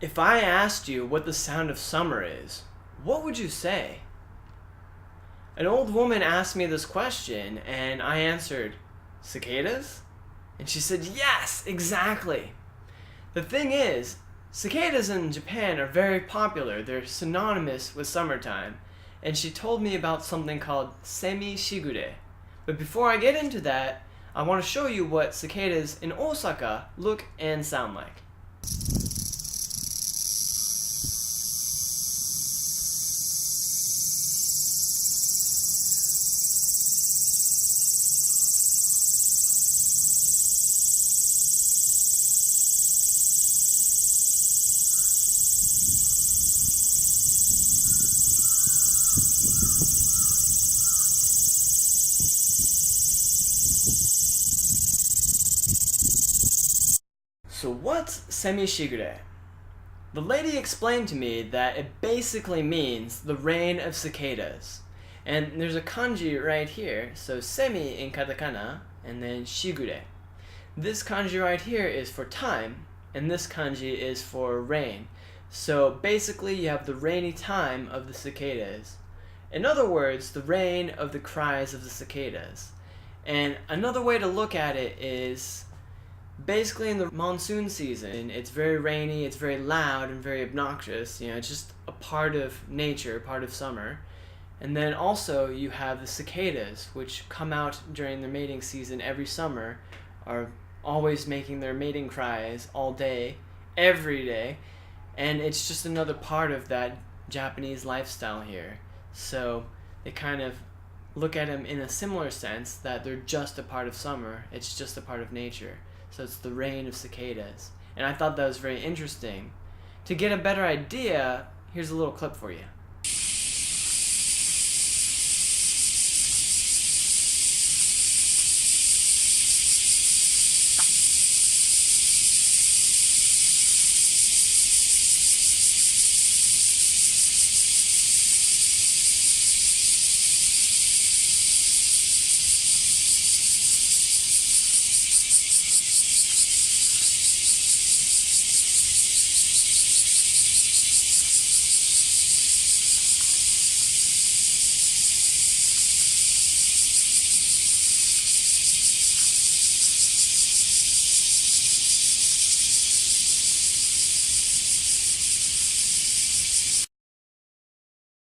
If I asked you what the sound of summer is, what would you say? An old woman asked me this question, and I answered, cicadas? And she said, yes, exactly. The thing is, cicadas in Japan are very popular. They're synonymous with summertime. And she told me about something called Semi-Shigure. But before I get into that, I want to show you what cicadas in Osaka look and sound like. So what's Semi-Shigure? The lady explained to me that it basically means the reign of cicadas. And there's a kanji right here, so semi in katakana, and then shigure. This kanji right here is for time, and this kanji is for rain. So basically you have the rainy time of the cicadas. In other words, the reign of the cries of the cicadas. And another way to look at it is, basically in the monsoon season, it's very rainy, it's very loud and very obnoxious. It's just a part of nature, part of summer. And then also you have the cicadas, which come out during their mating season every summer, are always making their mating cries all day, every day. And it's just another part of that Japanese lifestyle here. So they kind of look at them in a similar sense, that they're just a part of summer, it's just a part of nature. So it's the reign of cicadas. And I thought that was very interesting. To get a better idea, here's a little clip for you.